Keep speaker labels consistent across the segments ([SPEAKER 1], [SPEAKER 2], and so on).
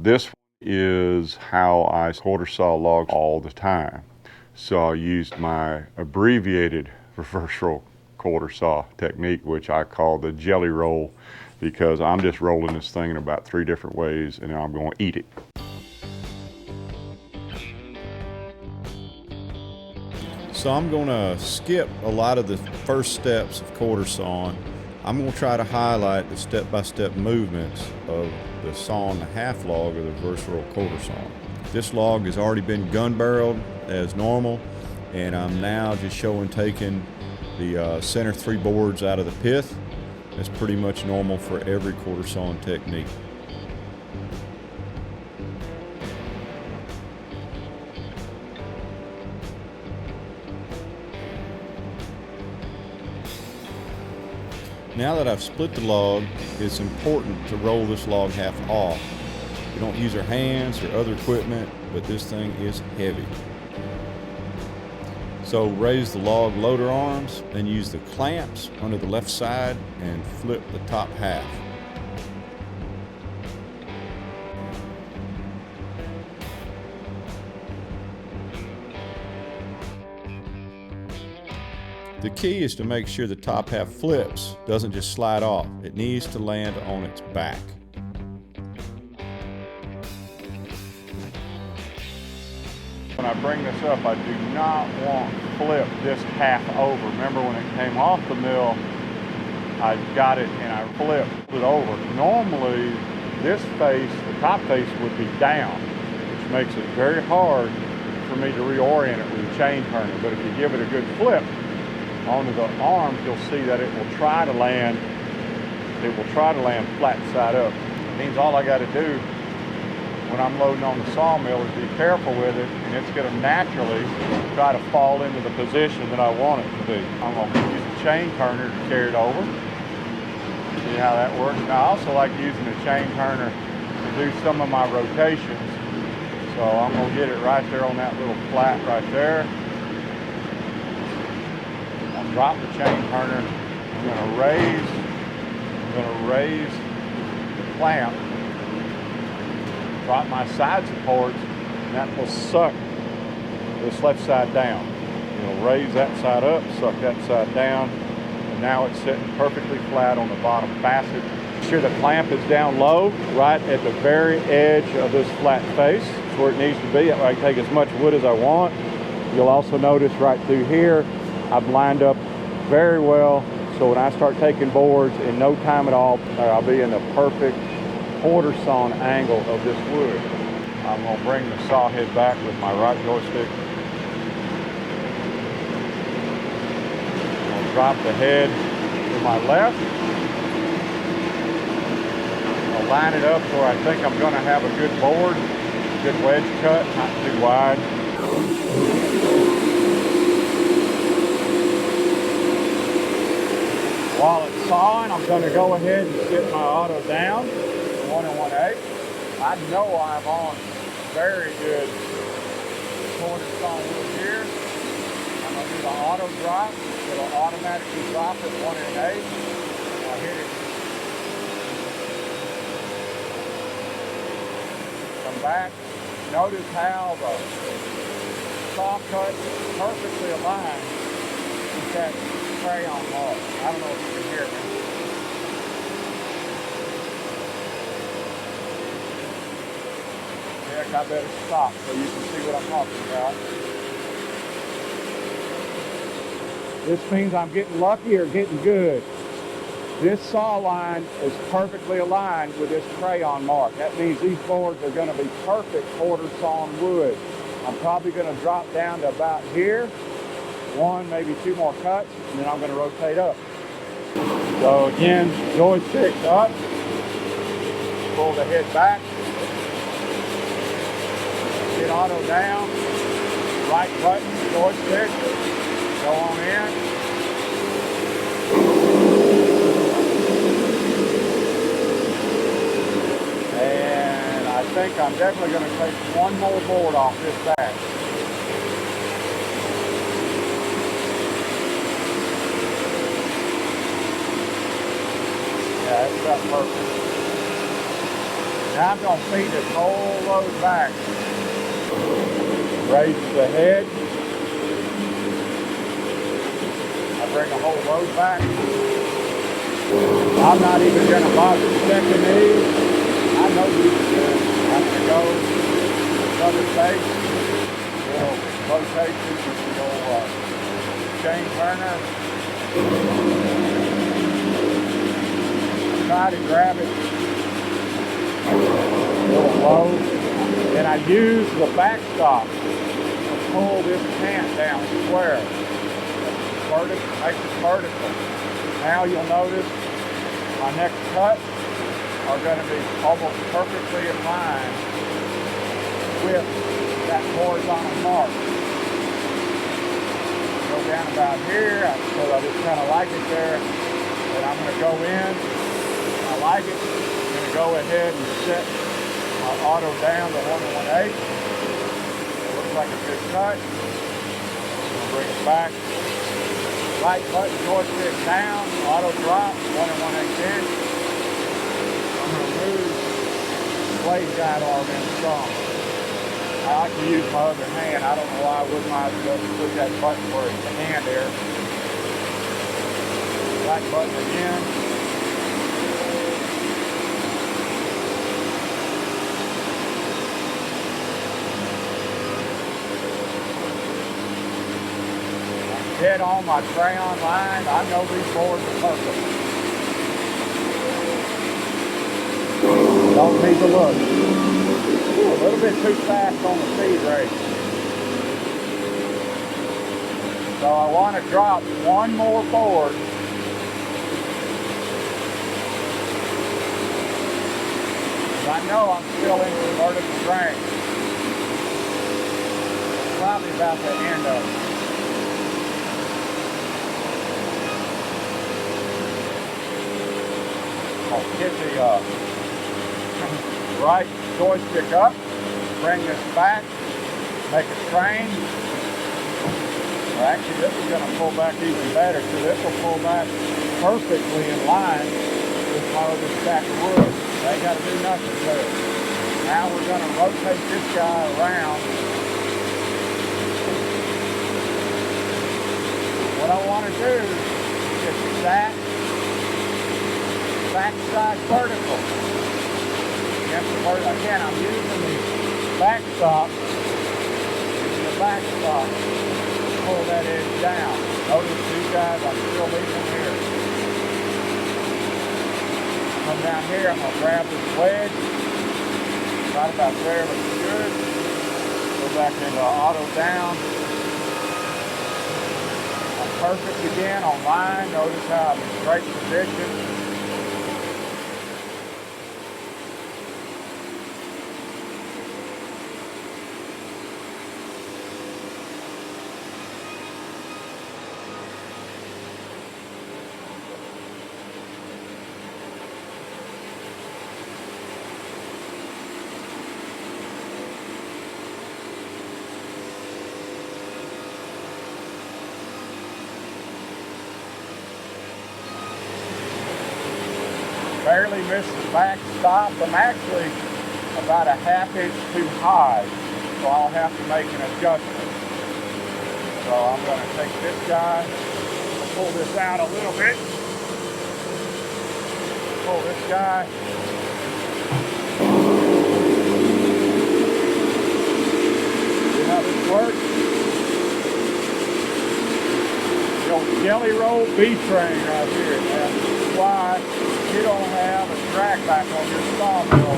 [SPEAKER 1] This is how I quarter saw logs all the time. So I used my abbreviated reverse roll quarter saw technique, which I call the jelly roll, because I'm just rolling this thing in about 3 different ways and then I'm going to eat it.
[SPEAKER 2] So I'm going to skip a lot of the first steps of quarter sawing. I'm going to try to highlight the step-by-step movements of the sawing the half log of the reverse roll quarter saw. This log has already been gun barreled as normal, and I'm now just showing taking the center 3 boards out of the pith. That's pretty much normal for every quarter sawing technique. Now that I've split the log, it's important to roll this log half off. You don't use your hands or other equipment, but this thing is heavy. So raise the log loader arms, then use the clamps under the left side and flip the top half. The key is to make sure the top half flips, doesn't just slide off. It needs to land on its back.
[SPEAKER 1] When I bring this up, I do not want to flip this half over. Remember when it came off the mill, I got it and I flipped it over. Normally, this face, the top face, would be down, which makes it very hard for me to reorient it with a chain turner. But if you give it a good flip onto the arms, you'll see that it will try to land flat side up. It means all I got to do when I'm loading on the sawmill is be careful with it, and it's going to naturally try to fall into the position that I want it to be. I'm going to use a chain turner to carry it over. See how that works? And I also like using a chain turner to do some of my rotations. So I'm going to get it right there on that little flat right there. I'll drop the chain turner. I'm going to raise the clamp, drop my side supports, and that will suck this left side down. It'll raise that side up, suck that side down, and now it's sitting perfectly flat on the bottom facet. Make sure the clamp is down low, right at the very edge of this flat face. It's where it needs to be. I can take as much wood as I want. You'll also notice right through here, I've lined up very well, so when I start taking boards, in no time at all, I'll be in the perfect quarter sawn angle of this wood. I'm going to bring the saw head back with my right joystick. I'm going to drop the head to my left. I'll line it up where I think I'm going to have a good board, good wedge cut, not too wide. While it's sawing, I'm going to go ahead and sit my auto down to 1 1/8. I know I'm on very good quarter saw wood here. I'm going to do the auto drop. It'll automatically drop at 1 1/8. I'll hit it. Come back. Notice how the saw cut is perfectly aligned with that crayon mark. I don't know if you can hear me. Heck, I better stop so you can see what I'm talking about. This means I'm getting lucky or getting good. This saw line is perfectly aligned with this crayon mark. That means these boards are going to be perfect quarter sawn wood. I'm probably going to drop down to about here. 1, maybe 2 more cuts, and then I'm going to rotate up. So again, joystick up, pull the head back, hit auto down, right button, joystick, go on in. And I think I'm definitely going to take 1 more board off this back. Yeah, that's about perfect. Now I'm going to feed this whole load back. Raise the head. I bring the whole load back. I'm not even going to bother checking these. I know these are good. I'm going to go another base, little rotation with the old chain turner. Try to grab it a little low. And I use the backstop to pull this pant down square. Make it vertical. Now you'll notice my next cuts are going to be almost perfectly in line with that horizontal mark. Go down about here, so I just kind of like it there. And I'm going to go in. I like it. I'm going to go ahead and set my auto down to 1 1/8. Looks like a good cut. I'm going to bring it back. Right button joystick down, auto drop, 1 1/8 inch. I'm going to move the blade guide arm in strong. I like to use my other hand. I don't know why I wouldn't mind just put that button where it's the hand there. Right button again. Head on my crayon line. I know these boards are perfect. Don't need to look. A little bit too fast on the speed rate. So I want to drop one more board. I know I'm still in the vertical drain. Probably about the end of it. I'll get the right joystick up, bring this back, make a train. Well, actually, this is going to pull back even better, so this will pull back perfectly in line with my other stack of wood. They got to do nothing to it. Now we're going to rotate this guy around. What I want to do is stack backside vertical. Again, I'm using the backstop. To pull that edge down. Notice these guys, I'm still leaving them here. Come down here, I'm going to grab this wedge. Right about there looks good. Go back into auto down. I'm perfect again on line. Notice how I'm in great position. Barely missed the back stop. I'm actually about a ½ inch too high, so I'll have to make an adjustment. So I'm going to take this guy, pull this out a little bit, pull this guy. See how this works? The old jelly roll B-train right here. That's why you don't have a track back on your sawmill,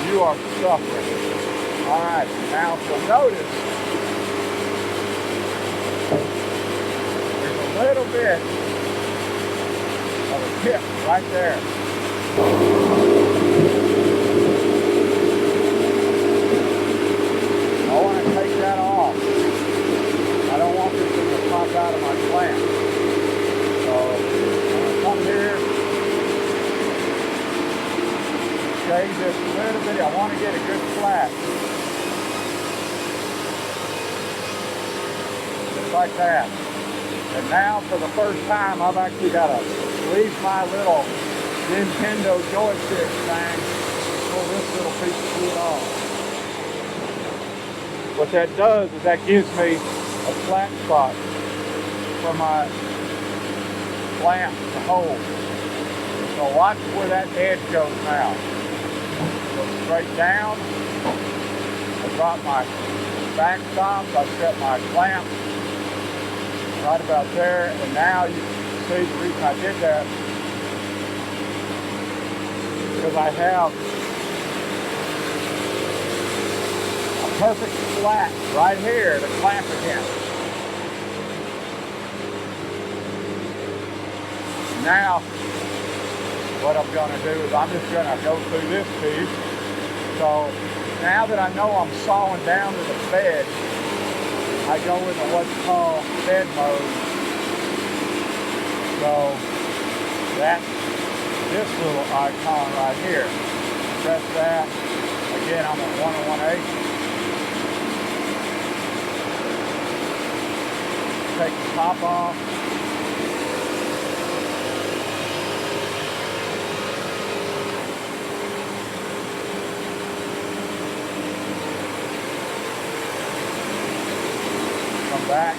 [SPEAKER 1] you are suffering. All right, now if you'll notice, there's a little bit of a tip right there. I want to take that off. I don't want this thing to pop out of my clamp. So I'm going to come here. Shave this a little bit. I want to get a good flat. Just like that. And now for the first time I've actually got to leave my little Nintendo joystick thing, pull this it off. What that does is that gives me a flat spot for my clamp to hold. So watch where that edge goes now. Go straight down. I drop my back stops. I set my clamp right about there. And now you can see the reason I did that because I have a perfect flat right here to clamp against. Now, what I'm going to do is I'm just going to go through this piece. So now that I know I'm sawing down to the bed, I go into what's called bed mode. So that's this little icon right here. Press that. Again, I'm at 1 1/8. Take the top off. Come back.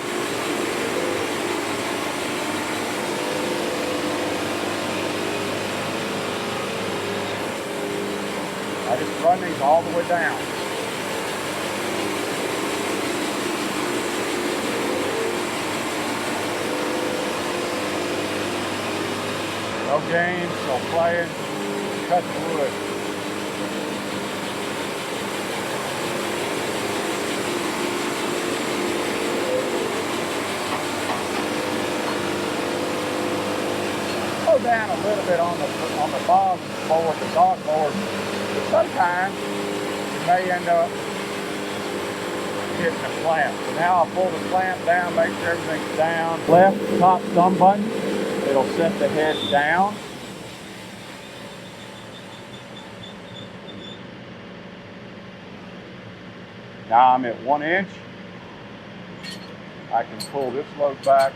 [SPEAKER 1] I just run these all the way down. No games, no playing, cut the wood. Slow down a little bit on the bottom board, the dog board. But sometimes you may end up hitting the clamp. So now I'll pull the clamp down, make sure everything's down. Left top thumb button, it'll set the head down. Now I'm at 1 inch. I can pull this load back,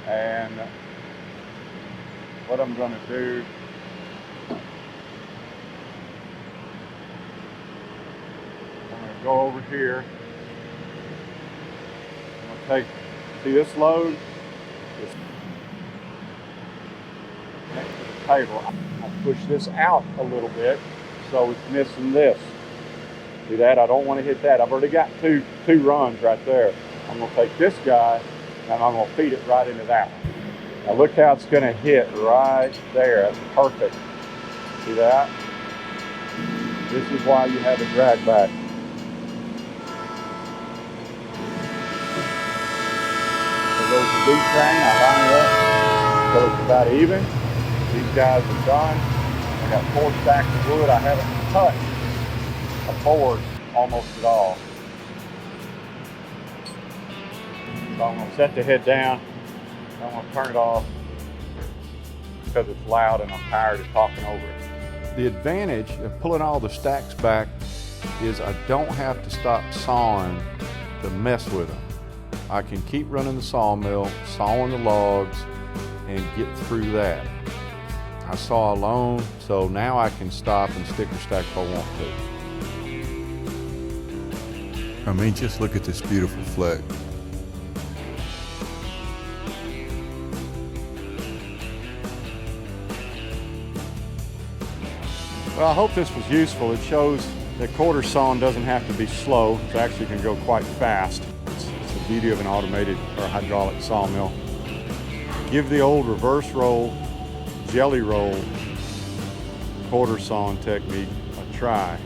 [SPEAKER 1] and what I'm going to do, I'm going to go over here. I'm going to take, see this load? It's next to the table. I'll push this out a little bit so it's missing this. See that? I don't want to hit that. I've already got two runs right there. I'm going to take this guy and I'm going to feed it right into that one. Now look how it's going to hit right there. That's perfect. See that? This is why you have a drag back. There goes the B train. I line it up so it's about even. These guys are done. I got 4 stacks of wood. I haven't touched a board almost at all. So I'm going to set the head down. I'm going to turn it off because it's loud and I'm tired of talking over it. The advantage of pulling all the stacks back is I don't have to stop sawing to mess with them. I can keep running the sawmill, sawing the logs, and get through that. I saw alone, so now I can stop and sticker stack if I want to.
[SPEAKER 2] I mean, just look at this beautiful fleck.
[SPEAKER 1] Well, I hope this was useful. It shows that quarter sawing doesn't have to be slow. It actually can go quite fast. It's the beauty of an automated or hydraulic sawmill. Give the old reverse roll, jelly roll, quarter sawing technique a try.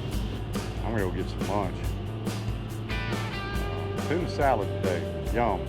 [SPEAKER 1] I'm gonna go get some lunch. Tuna salad today, yum.